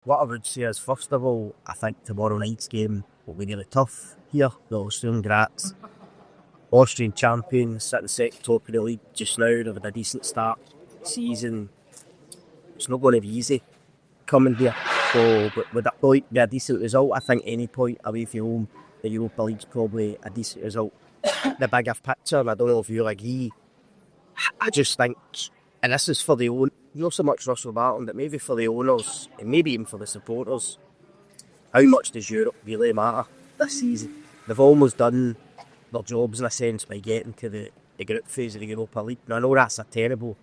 What I would say is, first of all, I think tomorrow night's game will be really tough here. The Austrian Graz, Austrian champions, sitting second top of the league just now. They've had a decent start season. It's not going to be easy coming here. So, but would it be a decent result? I think any point away from home, the Europa League's probably a decent result. The bigger picture, and I don't know if you agree, I just think, and this is for the own, not so much Russell Barton, but maybe for the owners, and maybe even for the supporters, how much does Europe really matter this season? They've almost done their jobs in a sense by getting to the group phase of the Europa League. Now I know that's a terrible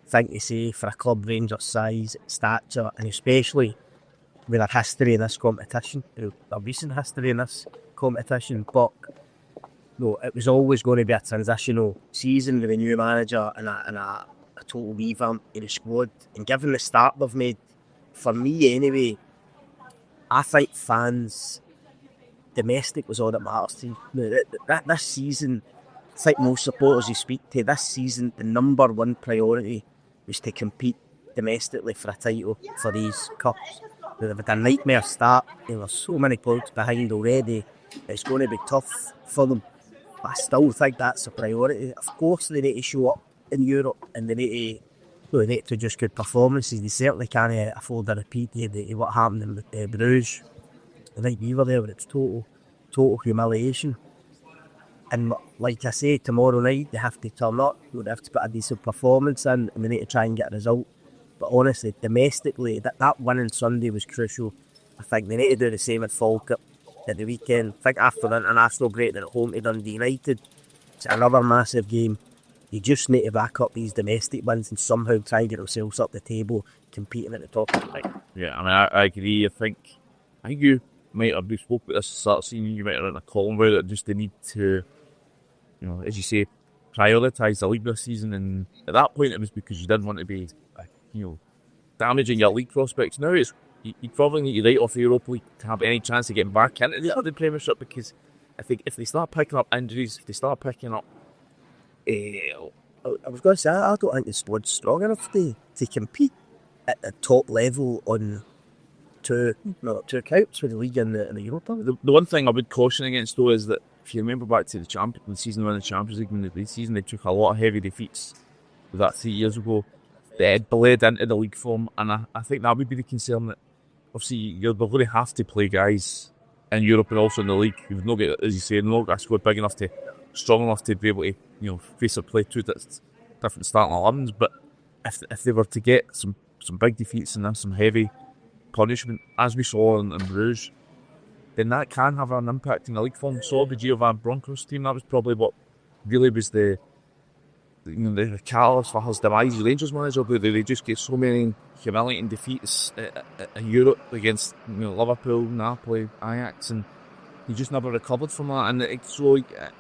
thing to say for a club Rangers size, stature, and especially with their history in this competition, their recent history in this competition, but no, it was always going to be a transitional season with a new manager and a total revamp in the squad. And given the start they've made, for me anyway, I think fans, domestic was all that matters to you. This season, I think most supporters you speak to, this season, the number one priority was to compete domestically for a title for these cups. They've had a nightmare start. There's so many points behind already. It's going to be tough for them. But I still think that's a priority. Of course, they need to show up in Europe and they need to produce good performances. They certainly can't afford a repeat of what happened in Bruges. I think we were there, but it's total humiliation. And like I say, tomorrow night they have to turn up. They have to put a decent performance in, and they need to try and get a result. But honestly, domestically, that win on Sunday was crucial. I think they need to do the same at Falkirk at the weekend. I think after the international break, they're at home to Dundee United. It's another massive game. You just need to back up these domestic wins and somehow try and get themselves up the table, competing at the top of the league. Yeah, I mean, I agree. I think you might have spoke about this start of season. You might have written a column about it. Just the need to, as you say, prioritise the league this season. And at that point, it was because you didn't want to be, damaging your league prospects. Now you probably need to write off the Europa League to have any chance of getting back into the Premiership, because if they start picking up injuries, if they start picking up, I was going to say, I don't think the squad's strong enough to compete at the top level on two counts with the league and the Europa. The one thing I would caution against though is that if you remember back to the season when the Champions League, when the season they took a lot of heavy defeats. Was that 3 years ago? They had bled into the league form, and I think that would be the concern, that obviously you're going to have to play guys in Europe and also in the league who've not got, as you say, not got a squad big enough strong enough to be able to face or play two different starting 11s. But if they were to get some big defeats and some heavy punishment, as we saw in Bruges, then that can have an impact in the league form. So the Giovan Broncos team, that was probably what really was the catalyst for his demise. Rangers manager, they just get so many humiliating defeats in Europe against Liverpool, Napoli, Ajax, and he just never recovered from that. And so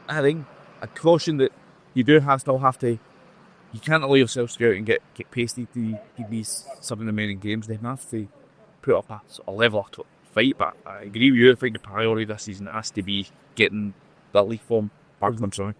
I think a caution that you still have to. You can't allow yourself to go out and get pasted to these some of the remaining games. They have to put up a sort of level of fight. But I agree with you. I think the priority this season has to be getting that league form back. I'm sorry.